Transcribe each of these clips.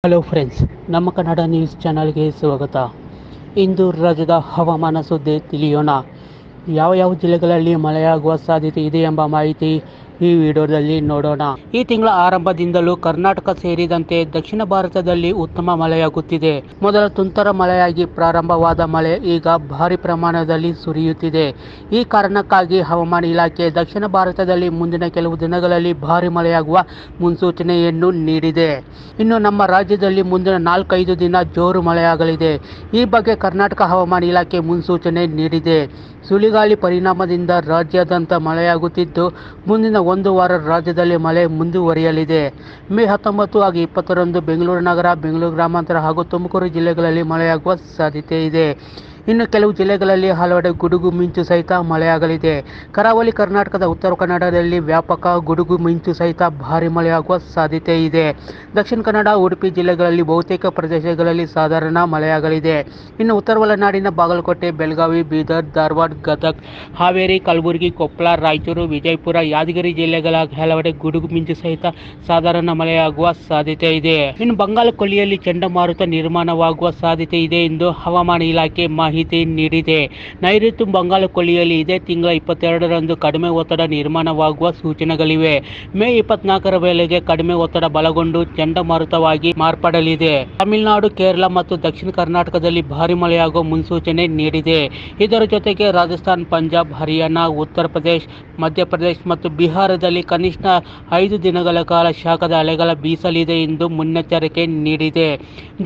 Hello friends, ನಮ್ಮ Kannada news ಚಾನಲ್ಗೆ ಸ್ವಾಗತ. ಇಂದು ರಾಜ್ಯದ ಹವಾಮಾನ ಸುದ್ದಿ ತಿಳಿಯೋಣ. ಯಾವ ಜಿಲ್ಲೆಗಳಲ್ಲಿ ಮಳೆಯಾಗುವ ಸಾಧ್ಯತೆ ಇದೆ ಎಂಬ ಮಾಹಿತಿ ಈ ವಿಡಿಯೋದಲ್ಲಿ ನೋಡೋಣ. ಈ ತಿಂಗಳ ಆರಂಭದಿಂದಲೂ ಕರ್ನಾಟಕ ಸೇರಿದಂತೆ ದಕ್ಷಿಣ ಭಾರತದಲ್ಲಿ ಉತ್ತಮ ಮಳೆಯಾಗುತ್ತಿದೆ. ಮೊದಲ ತುಂತರ ಮಳೆಯಾಗಿ ಪ್ರಾರಂಭವಾದ ಮಳೆ ಈಗ ಭಾರಿ ಪ್ರಮಾಣದಲ್ಲಿ ಸುರಿಯುತ್ತಿದೆ. ಈ ಕಾರಣಕ್ಕಾಗಿ ಹವಾಮಾನ ಇಲಾಖೆ ದಕ್ಷಿಣ ಭಾರತದಲ್ಲಿ ಮುಂದಿನ ಕೆಲವು ದಿನಗಳಲ್ಲಿ ಭಾರಿ ಮಳೆಯಾಗುವ ಮುನ್ಸೂಚನೆಯನ್ನು ನೀಡಿದೆ. ಇನ್ನು ನಮ್ಮ ರಾಜ್ಯದಲ್ಲಿ ಮುಂದಿನ 4-5 ದಿನ ಜೋರು ಮಳೆಯಾಗಲಿದೆ. ಈ ಬಗ್ಗೆ ಕರ್ನಾಟಕ ಹವಾಮಾನ ಇಲಾಖೆ ಮುನ್ಸೂಚನೆ ನೀಡಿದೆ. ಸುಳಿಗಾಳಿ ಪರಿಣಾಮದಿಂದ ರಾಜ್ಯಾದ್ಯಂತ ಮಳೆಯಾಗುತ್ತಿದ್ದು, ಮುಂದಿನ ಒಂದು ವಾರ ರಾಜ್ಯದಲ್ಲಿ ಮಳೆ ಮುಂದುವರಿಯಲಿದೆ. ಮೇ 19 ಹಾಗೂ 20ರಂದು ಬೆಂಗಳೂರು ನಗರ, ಬೆಂಗಳೂರು ಗ್ರಾಮಾಂತರ ಹಾಗೂ ತುಮಕೂರು ಜಿಲ್ಲೆಗಳಲ್ಲಿ ಮಳೆಯಾಗುವ ಸಾಧ್ಯತೆ ಇದೆ. ಇನ್ನು ಕೆಲವು ಜಿಲ್ಲೆಗಳಲ್ಲಿ ಹಲವೆಡೆ ಗುಡುಗು ಮಿಂಚು ಸಹಿತ ಮಳೆಯಾಗಲಿದೆ. ಕರಾವಳಿ ಕರ್ನಾಟಕದ ಉತ್ತರ ಕನ್ನಡದಲ್ಲಿ ವ್ಯಾಪಕ ಗುಡುಗು ಮಿಂಚು ಸಹಿತ ಭಾರಿ ಮಳೆಯಾಗುವ ಸಾಧ್ಯತೆ ಇದೆ. ದಕ್ಷಿಣ ಕನ್ನಡ, ಉಡುಪಿ ಜಿಲ್ಲೆಗಳಲ್ಲಿ ಬಹುತೇಕ ಪ್ರದೇಶಗಳಲ್ಲಿ ಸಾಧಾರಣ ಮಳೆಯಾಗಲಿದೆ. ಇನ್ನು ಉತ್ತರ ಒಳನಾಡಿನ ಬಾಗಲಕೋಟೆ, ಬೆಳಗಾವಿ, ಬೀದರ್, ಧಾರವಾಡ, ಗದಗ, ಹಾವೇರಿ, ಕಲಬುರಗಿ, ಕೊಪ್ಪಳ, ರಾಯಚೂರು, ವಿಜಯಪುರ, ಯಾದಗಿರಿ ಜಿಲ್ಲೆಗಳ ಹಲವೆಡೆ ಗುಡುಗು ಮಿಂಚು ಸಹಿತ ಸಾಧಾರಣ ಮಳೆಯಾಗುವ ಸಾಧ್ಯತೆ ಇದೆ. ಇನ್ನು ಬಂಗಾಳ ಕೊಲ್ಲಿಯಲ್ಲಿ ಚಂಡಮಾರುತ ನಿರ್ಮಾಣವಾಗುವ ಸಾಧ್ಯತೆ ಇದೆ ಎಂದು ಹವಾಮಾನ ಇಲಾಖೆ ಮಾಹಿತಿ ನೀಡಿದೆ. ನೈಋತ್ಯ ಬಂಗಾಳ ಕೊಲ್ಲಿಯಲ್ಲಿ ಇದೇ ತಿಂಗಳ 22ರಂದು ಕಡಿಮೆ ಒತ್ತಡ ನಿರ್ಮಾಣವಾಗುವ ಸೂಚನೆಗಳಿವೆ. ಮೇ 24ರ ವೇಳೆಗೆ ಕಡಿಮೆ ಒತ್ತಡ ಬಲಗೊಂಡು ಚಂಡಮಾರುತವಾಗಿ ಮಾರ್ಪಡಲಿದೆ. ತಮಿಳುನಾಡು, ಕೇರಳ ಮತ್ತು ದಕ್ಷಿಣ ಕರ್ನಾಟಕದಲ್ಲಿ ಭಾರಿ ಮಳೆಯಾಗುವ ಮುನ್ಸೂಚನೆ ನೀಡಿದೆ. ಇದರ ಜೊತೆಗೆ ರಾಜಸ್ಥಾನ್, ಪಂಜಾಬ್, ಹರಿಯಾಣ, ಉತ್ತರ ಪ್ರದೇಶ, ಮಧ್ಯಪ್ರದೇಶ ಮತ್ತು ಬಿಹಾರದಲ್ಲಿ ಕನಿಷ್ಠ 5 ದಿನಗಳ ಕಾಲ ಶಾಖದ ಅಲೆಗಳ ಬೀಸಲಿದೆ ಎಂದು ಮುನ್ನೆಚ್ಚರಿಕೆ ನೀಡಿದೆ.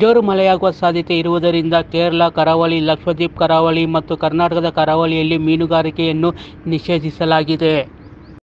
ಜೋರು ಮಳೆಯಾಗುವ ಸಾಧ್ಯತೆ ಇರುವುದರಿಂದ ಕೇರಳ ಕರಾವಳಿ, ಲಕ್ಷದ್ವೀಪ ಕರಾವಳಿ ಮತ್ತು ಕರ್ನಾಟಕದ ಕರಾವಳಿಯಲ್ಲಿ ಮೀನುಗಾರಿಕೆಯನ್ನು ನಿಷೇಧಿಸಲಾಗಿದೆ.